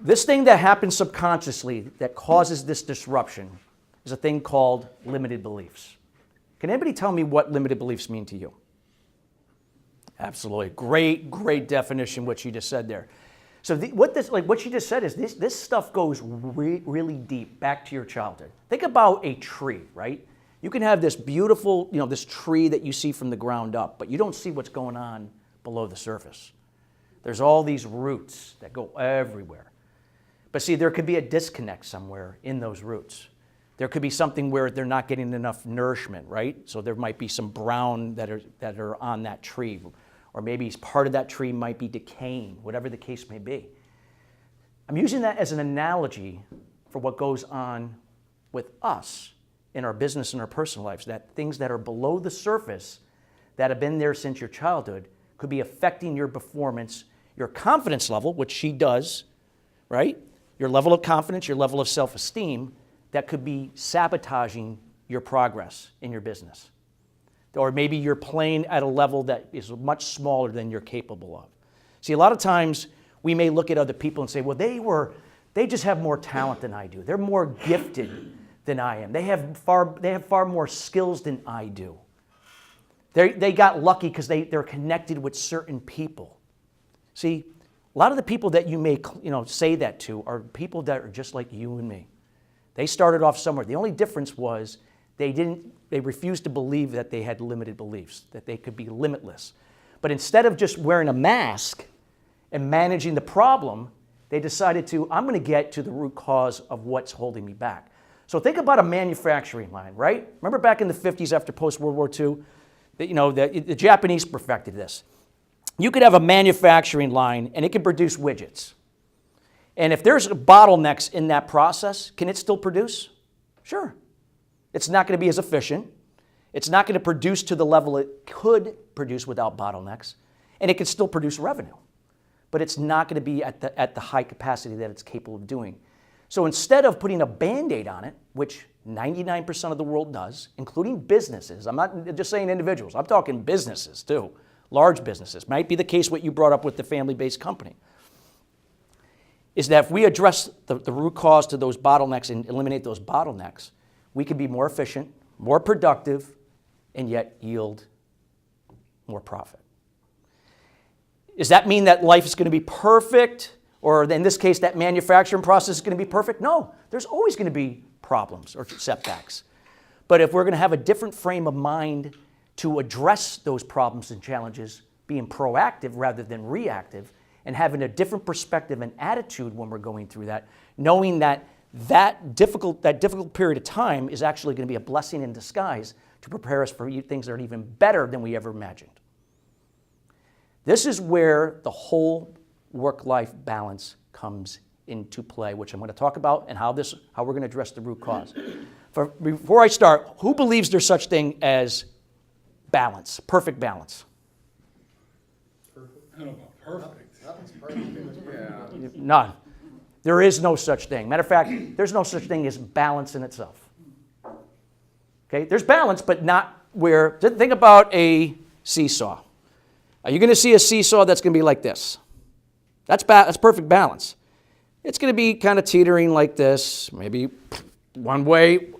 This thing that happens subconsciously that causes this disruption is a thing called limited beliefs. Can anybody tell me what limited beliefs mean to you? Absolutely. Great definition, what you just said there. So what she just said is this stuff goes really deep back to your childhood. Think about a tree, right? You can have this beautiful, this tree that you see from the ground up, but you don't see what's going on below the surface. There's all these roots that go everywhere. But see, there could be a disconnect somewhere in those roots. There could be something where they're not getting enough nourishment, right? So there might be some brown that are on that tree, or maybe part of that tree might be decaying, whatever the case may be. I'm using that as an analogy for what goes on with us in our business and our personal lives, that things that are below the surface that have been there since your childhood could be affecting your performance, your confidence level, which she does, right? Your level of confidence, your level of self-esteem, that could be sabotaging your progress in your business. Or maybe you're playing at a level that is much smaller than you're capable of. See, a lot of times we may look at other people and say, well, they just have more talent than I do. They're more gifted than I am. They have far more skills than I do. They got lucky because they're connected with certain people. See, a lot of the people that you may say that to are people that are just like you and me. They started off somewhere. The only difference was they refused to believe that they had limited beliefs, that they could be limitless. But instead of just wearing a mask and managing the problem, they decided I'm going to get to the root cause of what's holding me back. So think about a manufacturing line, right? Remember back in the 50s after post-World War II, the Japanese perfected this. You could have a manufacturing line and it could produce widgets. And if there's bottlenecks in that process, can it still produce? Sure. It's not going to be as efficient. It's not going to produce to the level it could produce without bottlenecks. And it can still produce revenue. But it's not going to be at the high capacity that it's capable of doing. So instead of putting a Band-Aid on it, which 99% of the world does, including businesses, I'm not just saying individuals, I'm talking businesses too, large businesses, might be the case what you brought up with the family-based company, is that if we address the root cause to those bottlenecks and eliminate those bottlenecks, we can be more efficient, more productive, and yet yield more profit. Does that mean that life is going to be perfect? Or in this case, that manufacturing process is going to be perfect? No, there's always going to be problems or setbacks. But if we're going to have a different frame of mind to address those problems and challenges, being proactive rather than reactive, and having a different perspective and attitude when we're going through that, knowing that difficult period of time is actually going to be a blessing in disguise to prepare us for things that are even better than we ever imagined. This is where the whole work-life balance comes into play, which I'm going to talk about, and how we're going to address the root cause. Before I start, who believes there's such thing as balance, perfect balance? Perfect? I don't know about perfect. Nothing's perfect. Yeah. None. There is no such thing. Matter of fact, there's no such thing as balance in itself. Okay, there's balance, but not where. Think about a seesaw. Are you going to see a seesaw that's going to be like this? That's perfect balance. It's going to be kind of teetering like this, maybe one way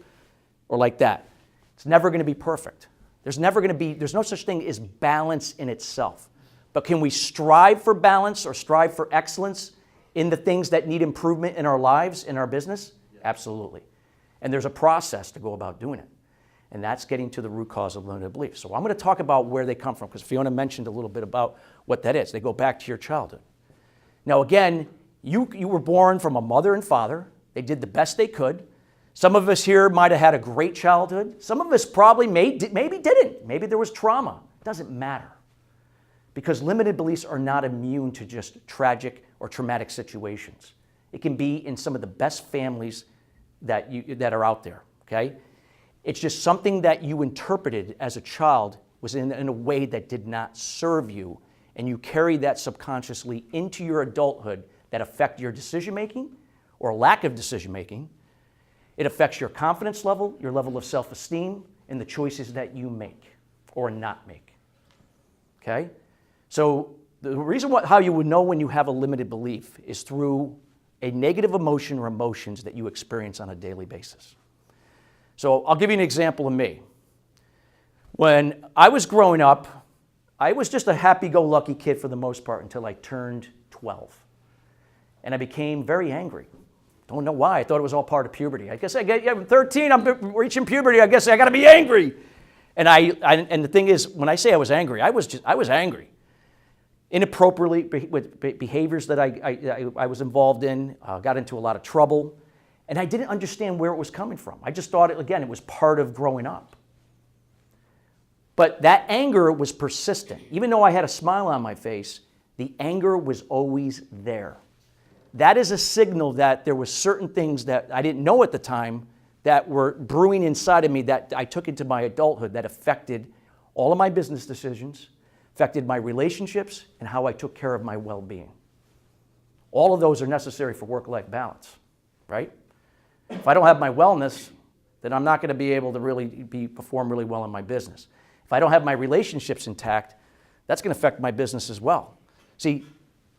or like that. It's never going to be perfect. There's no such thing as balance in itself. But can we strive for balance or strive for excellence in the things that need improvement in our lives, in our business? Absolutely. And there's a process to go about doing it. And that's getting to the root cause of limited beliefs. So I'm going to talk about where they come from, because Fiona mentioned a little bit about what that is. They go back to your childhood. Now again, you were born from a mother and father. They did the best they could. Some of us here might have had a great childhood. Some of us probably maybe didn't. Maybe there was trauma. It doesn't matter. Because limited beliefs are not immune to just tragic or traumatic situations. It can be in some of the best families that are out there, okay? It's just something that you interpreted as a child was in a way that did not serve you, and you carry that subconsciously into your adulthood that affect your decision-making or lack of decision-making. It affects your confidence level, your level of self-esteem, and the choices that you make or not make, okay? So the reason how you would know when you have a limited belief is through a negative emotion or emotions that you experience on a daily basis. So I'll give you an example of me. When I was growing up, I was just a happy-go-lucky kid for the most part until I turned 12. And I became very angry. Don't know why. I thought it was all part of puberty. I guess I'm 13, I'm reaching puberty. I guess I got to be angry. And and the thing is, when I say I was angry, I was angry. Inappropriately with behaviors that I was involved in, got into a lot of trouble, and I didn't understand where it was coming from. I just thought, it was part of growing up. But that anger was persistent. Even though I had a smile on my face, the anger was always there. That is a signal that there were certain things that I didn't know at the time that were brewing inside of me that I took into my adulthood that affected all of my business decisions, affected my relationships, and how I took care of my well-being. All of those are necessary for work-life balance, right? If I don't have my wellness, then I'm not going to be able to really perform really well in my business. If I don't have my relationships intact, that's going to affect my business as well. See,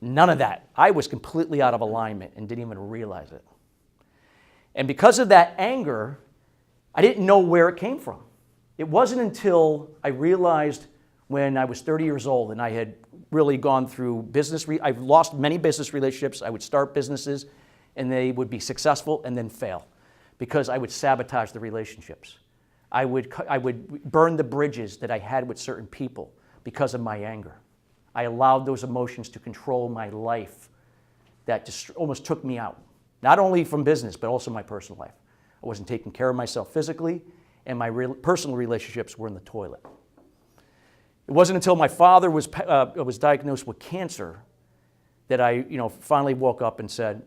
none of that. I was completely out of alignment and didn't even realize it. And because of that anger, I didn't know where it came from. It wasn't until I realized when I was 30 years old and I had really gone through I've lost many business relationships. I would start businesses and they would be successful and then fail because I would sabotage the relationships. I would burn the bridges that I had with certain people because of my anger. I allowed those emotions to control my life that just almost took me out. Not only from business, but also my personal life. I wasn't taking care of myself physically, and my personal relationships were in the toilet. It wasn't until my father was diagnosed with cancer that I finally woke up and said,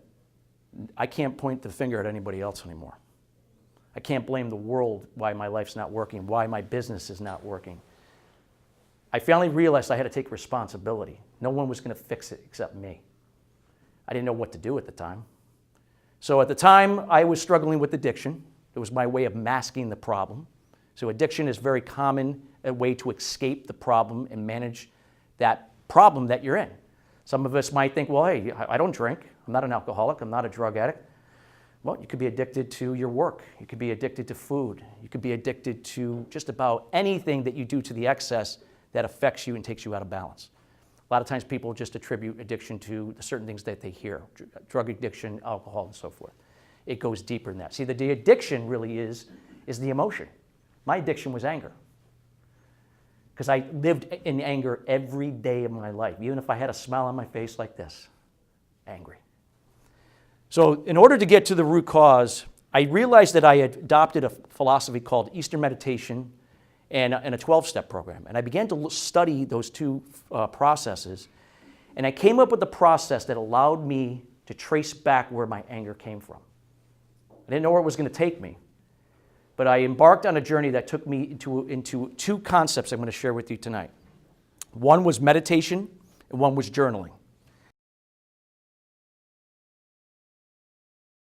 I can't point the finger at anybody else anymore. I can't blame the world why my life's not working, why my business is not working. I finally realized I had to take responsibility. No one was going to fix it except me. I didn't know what to do at the time. So at the time, I was struggling with addiction. It was my way of masking the problem. So addiction is very common, a way to escape the problem and manage that problem that you're in. Some of us might think, well, hey, I don't drink. I'm not an alcoholic. I'm not a drug addict. Well, you could be addicted to your work. You could be addicted to food. You could be addicted to just about anything that you do to the excess that affects you and takes you out of balance. A lot of times people just attribute addiction to the certain things that they hear, drug addiction, alcohol, and so forth. It goes deeper than that. See, the addiction really is the emotion. My addiction was anger. Because I lived in anger every day of my life. Even if I had a smile on my face like this, angry. So in order to get to the root cause, I realized that I had adopted a philosophy called Eastern meditation and a 12-step program. And I began to study those two processes. And I came up with a process that allowed me to trace back where my anger came from. I didn't know where it was going to take me. But I embarked on a journey that took me into two concepts I'm going to share with you tonight. One was meditation, and one was journaling.